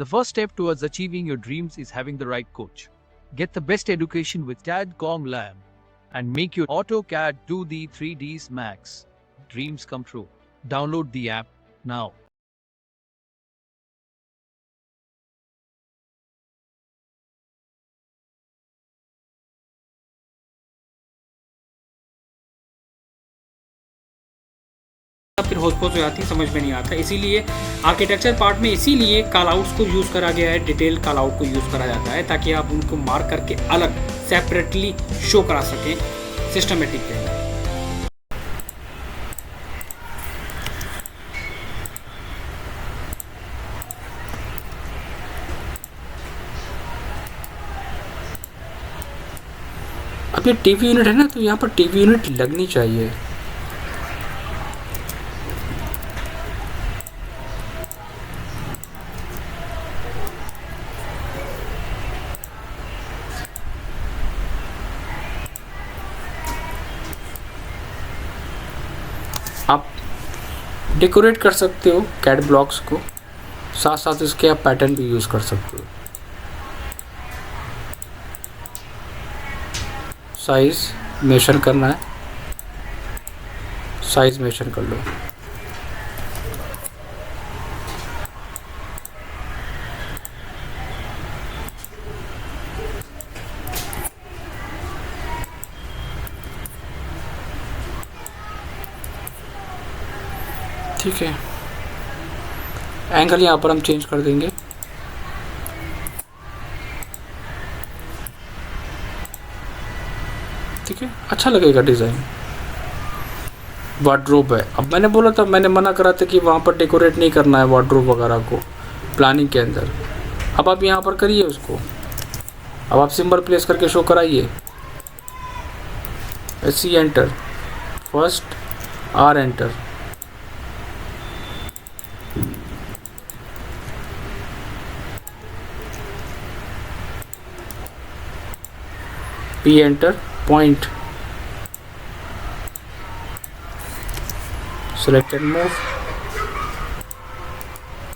first step towards achieving your dreams is having the right coach. Get the best education with CAD/COM Lab and make your AutoCAD 2D 3Ds Max dreams come true. Download the app now. फिर होच-पोच हो जाती है, समझ में नहीं आता। इसीलिए architecture part में इसीलिए कॉल आउट्स को यूज़ करा गया है, डिटेल कॉल आउट को यूज़ करा जाता है ताकि आप उनको मार्क करके अलग सेपरेटली शो करा सकें सिस्टमेटिक वे में। अब ये टीवी यूनिट है ना, तो यहाँ पर टीवी यूनिट लगनी चाहिए। आप डेकोरेट कर सकते हो कैड ब्लॉक्स को, साथ साथ इसके आप पैटर्न भी यूज़ कर सकते हो। साइज़ मेजर करना है, साइज़ मेजर कर लो। ठीक है, एंगल यहाँ पर हम चेंज कर देंगे। ठीक है, अच्छा लगेगा डिज़ाइन। वार्डरोब है, अब मैंने बोला था, मैंने मना करा था कि वहाँ पर डेकोरेट नहीं करना है वार्डरोब वगैरह को प्लानिंग के अंदर। अब आप यहाँ पर करिए उसको। अब आप सिंबल प्लेस करके शो कराइए। SC enter, first R enter, P enter, point, select and move.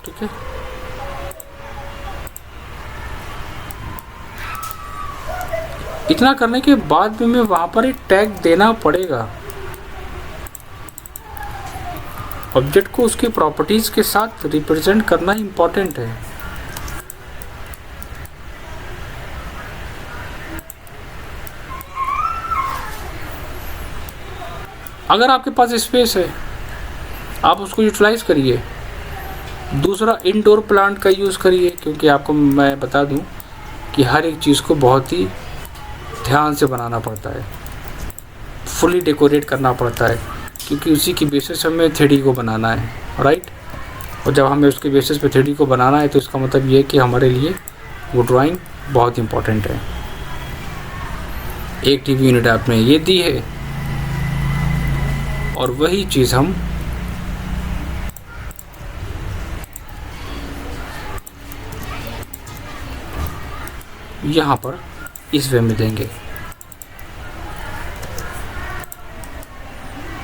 ठीक है, इतना करने के बाद भी मैं वहां पर एक टैग देना पड़ेगा। ऑब्जेक्ट को उसकी प्रॉपर्टीज के साथ रिप्रेजेंट करना इंपॉर्टेंट है। अगर आपके पास स्पेस है आप उसको यूटिलाइज करिए। दूसरा, इंडोर प्लांट का यूज़ करिए, क्योंकि आपको मैं बता दूं कि हर एक चीज़ को बहुत ही ध्यान से बनाना पड़ता है, फुली डेकोरेट करना पड़ता है, क्योंकि उसी की बेसिस हमें 3D को बनाना है, राइट। और जब हमें उसके बेसिस पे 3D को बनाना है तो इसका मतलब ये है कि हमारे लिए वो ड्राइंग बहुत इंपॉर्टेंट है। एक टीवी यूनिट आपने ये दी है और वही चीज़ हम यहाँ पर इस वे में देंगे,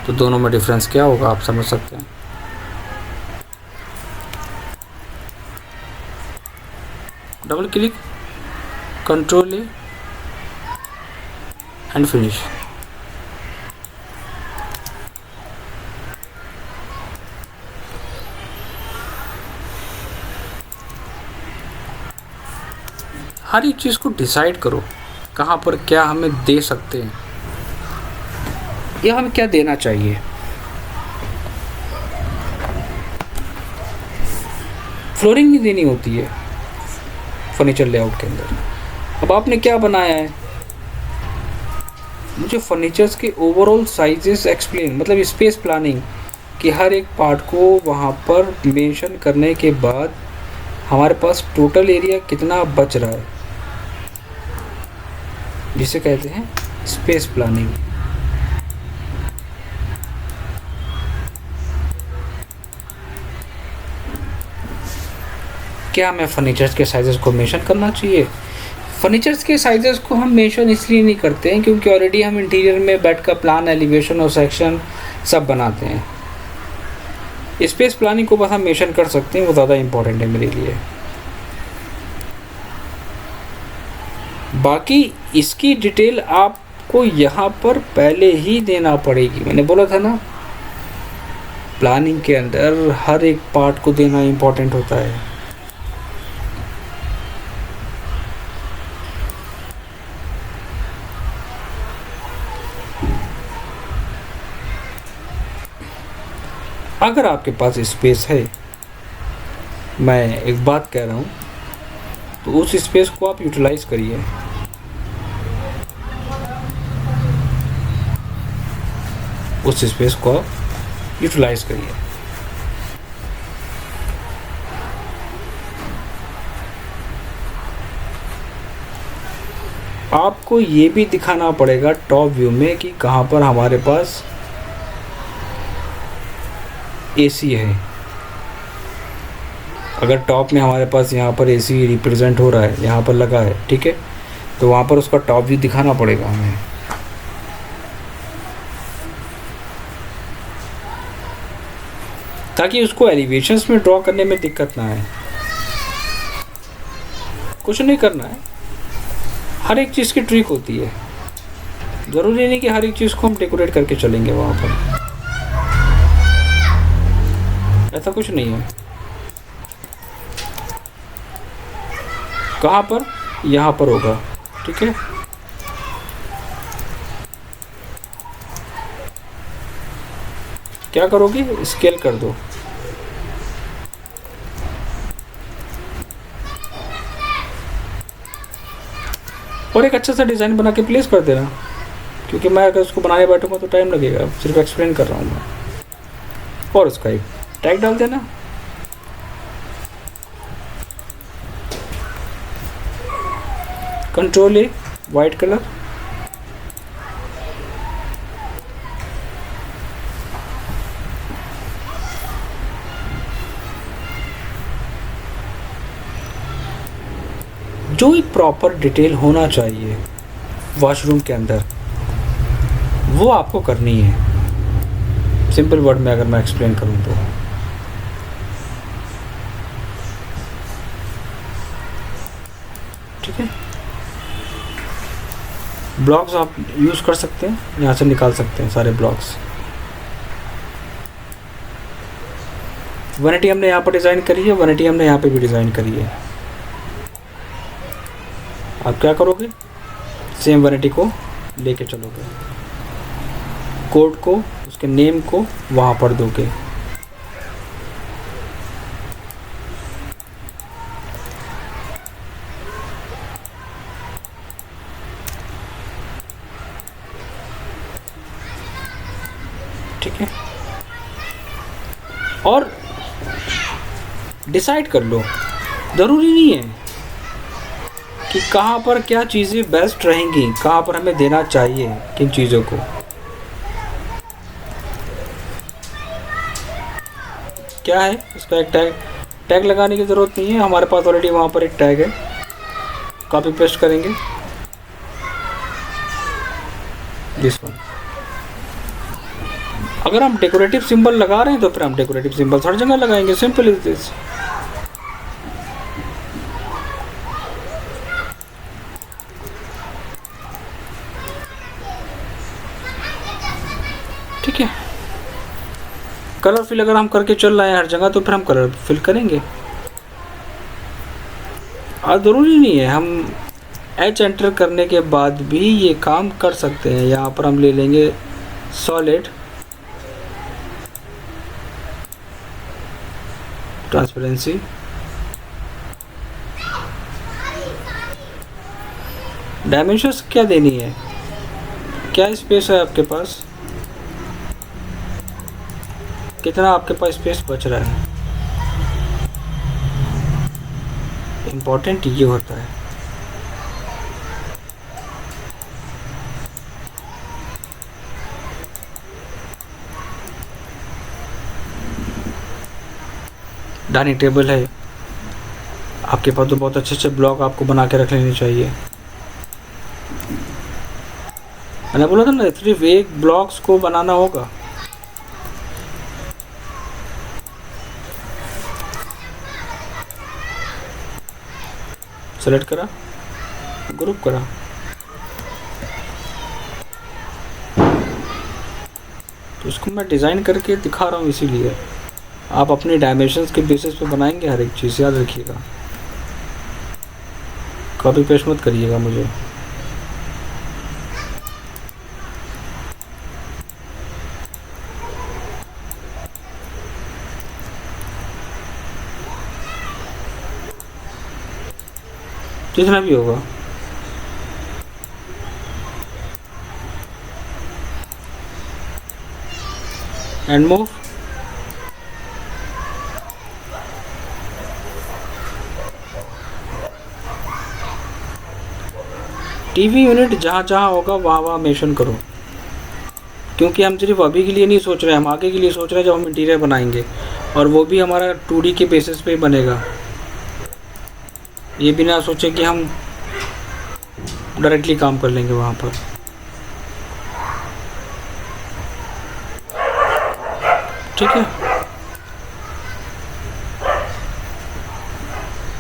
तो दोनों में डिफरेंस क्या होगा आप समझ सकते हैं। Double click, control A and finish. हर एक चीज़ को डिसाइड करो कहाँ पर क्या हमें दे सकते हैं या हमें क्या देना चाहिए। फ्लोरिंग नहीं देनी होती है फर्नीचर लेआउट के अंदर। अब आपने क्या बनाया है, मुझे फर्नीचर्स के ओवरऑल साइजेस एक्सप्लेन, मतलब स्पेस प्लानिंग कि हर एक पार्ट को वहाँ पर मेंशन करने के बाद हमारे पास टोटल एरिया कितना बच रहा है, जिसे कहते हैं स्पेस प्लानिंग। क्या हमें फर्नीचर्स के साइजेस को मेंशन करना चाहिए? फर्नीचर्स के साइजेस को हम मेंशन इसलिए नहीं करते हैं क्योंकि ऑलरेडी हम इंटीरियर में बेड का प्लान, एलिवेशन और सेक्शन सब बनाते हैं। स्पेस प्लानिंग को बस हम मेंशन कर सकते हैं, वो ज़्यादा इम्पोर्टेंट है मेरे लिए। बाकी इसकी डिटेल आपको यहाँ पर पहले ही देना पड़ेगी। मैंने बोला था ना, प्लानिंग के अंदर हर एक पार्ट को देना इम्पोर्टेंट होता है। अगर आपके पास स्पेस है, मैं एक बात कह रहा हूँ, तो उस स्पेस को आप यूटिलाइज करिए। उस स्पेस को आप यूटिलाइज करिए। आपको ये भी दिखाना पड़ेगा टॉप व्यू में कि कहाँ पर हमारे पास एसी है। अगर टॉप में हमारे पास यहाँ पर एसी रिप्रेजेंट हो रहा है, यहाँ पर लगा है, ठीक है, तो वहाँ पर उसका टॉप व्यू दिखाना पड़ेगा हमें। ताकि उसको एलिवेशंस में ड्रॉ करने में दिक्कत ना आए। कुछ नहीं करना है, हर एक चीज़ की ट्रिक होती है। ज़रूरी नहीं कि हर एक चीज़ को हम डेकोरेट करके चलेंगे वहाँ पर, ऐसा कुछ नहीं है। कहाँ पर? यहाँ पर होगा, ठीक है। क्या करोगे? स्केल कर दो। और एक अच्छा सा डिज़ाइन बना के प्लेस कर देना, क्योंकि मैं अगर उसको बनाने बैठूंगा तो टाइम लगेगा, सिर्फ एक्सप्लेन कर रहा हूँ मैं। और उसका एक टैग डाल देना। कंट्रोल ए, वाइट कलर, जो एक प्रॉपर डिटेल होना चाहिए वॉशरूम के अंदर, वो आपको करनी है। सिंपल वर्ड में अगर मैं एक्सप्लेन करूं तो ठीक है। ब्लॉक्स आप यूज़ कर सकते हैं, यहाँ से निकाल सकते हैं सारे ब्लॉक्स। वैनिटी हमने यहाँ पर डिज़ाइन करी है, वैनिटी हमने यहाँ पे भी डिज़ाइन करी है। आप क्या करोगे? सेम वैनिटी को लेके चलोगे, कोड को, उसके नेम को वहाँ पर दोगे। ठीक है, और डिसाइड कर लो। ज़रूरी नहीं है कि कहाँ पर क्या चीज़ें बेस्ट रहेंगी, कहाँ पर हमें देना चाहिए किन चीज़ों को। क्या है इसका एक टैग लगाने की ज़रूरत नहीं है, हमारे पास ऑलरेडी वहाँ पर एक टैग है। कॉपी पेस्ट करेंगे दिस वन। अगर हम डेकोरेटिव सिंबल लगा रहे हैं तो फिर हम डेकोरेटिव सिंबल हर जगह लगाएंगे। Simple is this. ठीक है, कलर फिल अगर हम करके चल रहे हैं हर जगह तो फिर हम कलर फिल करेंगे। और ज़रूरी नहीं है हम एच एंटर करने के बाद भी ये काम कर सकते हैं। यहाँ पर हम ले लेंगे सॉलिड ट्रांसपेरेंसी, डायमेंशंस क्या देनी है, क्या स्पेस है आपके पास, कितना आपके पास स्पेस बच रहा है। इम्पोर्टेंट ये होता है। डाइनिंग टेबल है आपके पास तो बहुत अच्छे अच्छे ब्लॉक आपको बना के रख लेने चाहिए। मैंने बोला था ना सिर्फ एक ब्लॉक्स को बनाना होगा। सेलेक्ट करा, ग्रुप करा। तो इसको मैं डिज़ाइन करके दिखा रहा हूँ, इसीलिए आप अपने डायमेंशंस के बेसिस पे बनाएंगे हर एक चीज़, याद रखिएगा। कॉपी पेस्ट मत करिएगा मुझे। जितना भी होगा एंड मूव। टीवी यूनिट जहाँ जहाँ होगा वहाँ वहाँ मेंशन करो, क्योंकि हम सिर्फ अभी के लिए नहीं सोच रहे हैं, हम आगे के लिए सोच रहे हैं जब हम इंटीरियर बनाएंगे, और वो भी हमारा 2D के बेसिस पे बनेगा। ये बिना सोचे कि हम डायरेक्टली काम कर लेंगे वहाँ पर। ठीक है,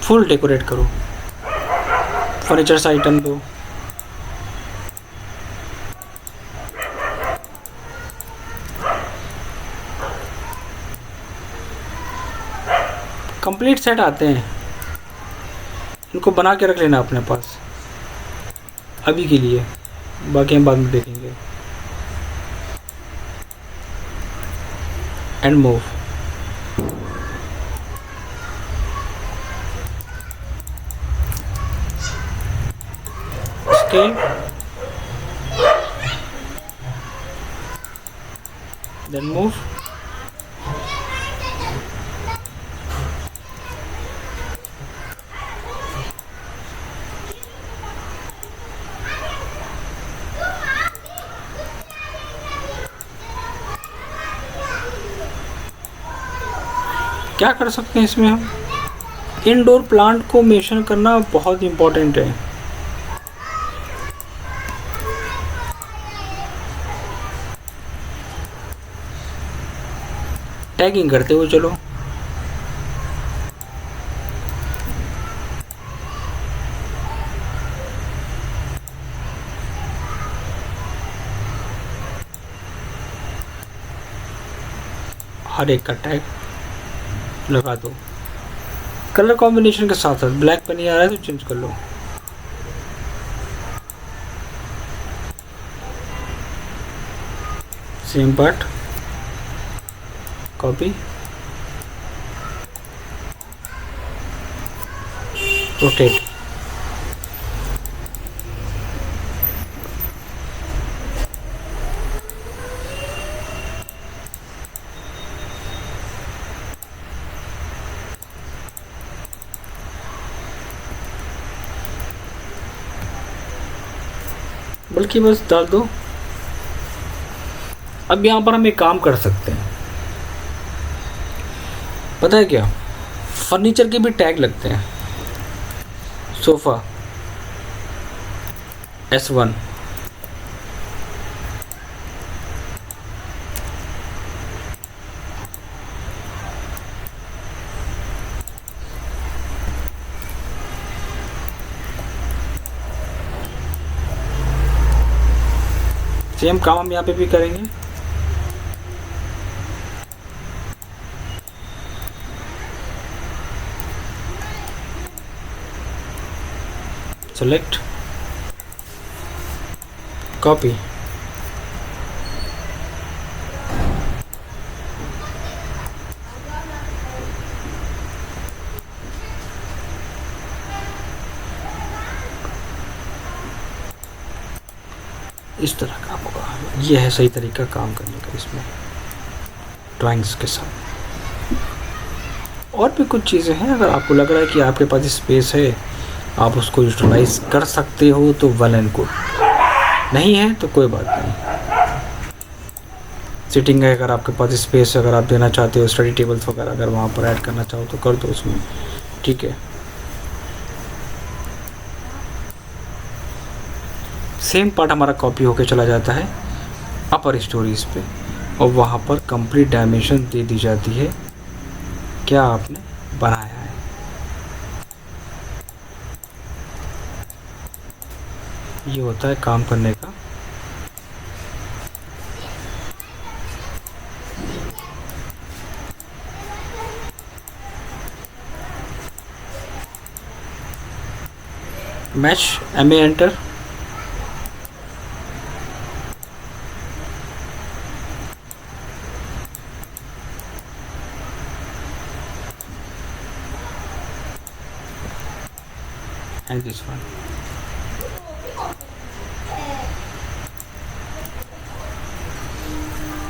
फुल डेकोरेट करो, फर्नीचर्स आइटम दो। कंप्लीट सेट आते हैं, इनको बना के रख लेना अपने पास अभी के लिए, बाकी हम बाद में देखेंगे। And move. Scale, then move. क्या कर सकते हैं इसमें हम, इंडोर प्लांट को मेंशन करना बहुत इम्पोर्टेंट है। टैगिंग करते हुए चलो। हर एक का टैग लगा दो। कलर कॉम्बिनेशन के साथ साथ ब्लैक पे नहीं आ रहा है तो चेंज कर लो। Same part copy, rotate. बल्कि बस डाल दो। अब यहाँ पर हम एक काम कर सकते हैं, पता है क्या, फर्नीचर के भी टैग लगते हैं। सोफ़ा S1, सेम काम हम यहाँ पे भी करेंगे। सेलेक्ट, कॉपी, इस तरह का होगा। ये है सही तरीका काम करने का इसमें ड्राइंग्स के साथ। और भी कुछ चीज़ें हैं, अगर आपको लग रहा है कि आपके पास स्पेस है, आप उसको यूटिलाइज कर सकते हो तो वेल एंड गुड, नहीं है तो कोई बात नहीं। सिटिंग है, अगर आपके पास स्पेस अगर आप देना चाहते हो, स्टडी टेबल्स वगैरह अगर वहाँ पर ऐड करना चाहो तो कर दो उसमें, ठीक है। सेम पार्ट हमारा कॉपी होके चला जाता है अपर स्टोरीज पे, और वहाँ पर कंप्लीट डायमेंशन दे दी जाती है क्या आपने बनाया है। ही होता है काम करने का। मैश MA enter. And this one.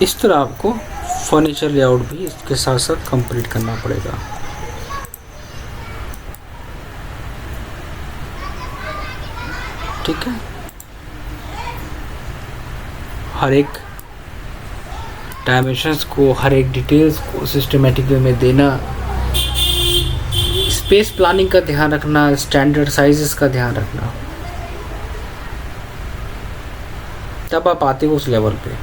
इस तरह आपको फर्नीचर लेआउट भी इसके साथ साथ कंप्लीट करना पड़ेगा। ठीक है, हर एक डायमेंशंस को, हर एक डिटेल्स को सिस्टमेटिक वे में देना, स्पेस प्लानिंग का ध्यान रखना, स्टैंडर्ड साइजेस का ध्यान रखना, तब आप आते हो उस लेवल पे।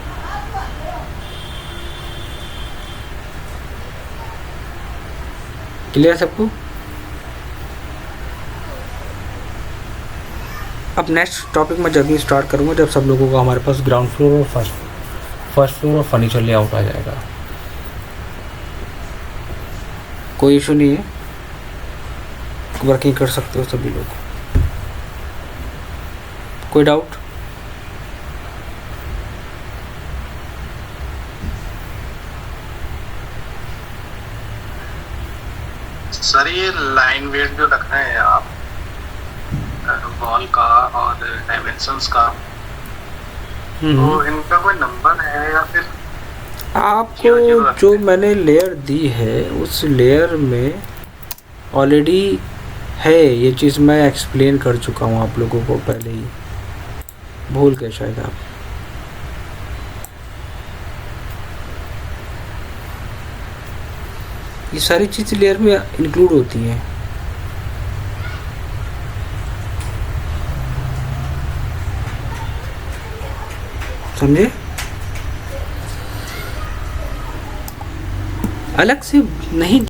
क्लियर सबको? अब नेक्स्ट टॉपिक मैं जब भी स्टार्ट करूँगा जब सब लोगों का हमारे पास ग्राउंड फ्लोर और फर्स्ट फ्लोर और फर्नीचर लेआउट आ जाएगा। कोई इशू नहीं है, वर्किंग कर सकते हो सभी लोग। कोई डाउट? सर ये लाइन वेट जो रख रहे हैं आप वॉल का और डायमेंशंस का, तो इनका कोई नंबर है या फिर आपको जो मैंने लेयर दी है उस लेयर में ऑलरेडी है, ये चीज़ मैं एक्सप्लेन कर चुका हूँ आप लोगों को पहले ही, भूल गए शायद आप। ये सारी चीज़ लेयर में इंक्लूड होती हैं। समझे? अलग से नहीं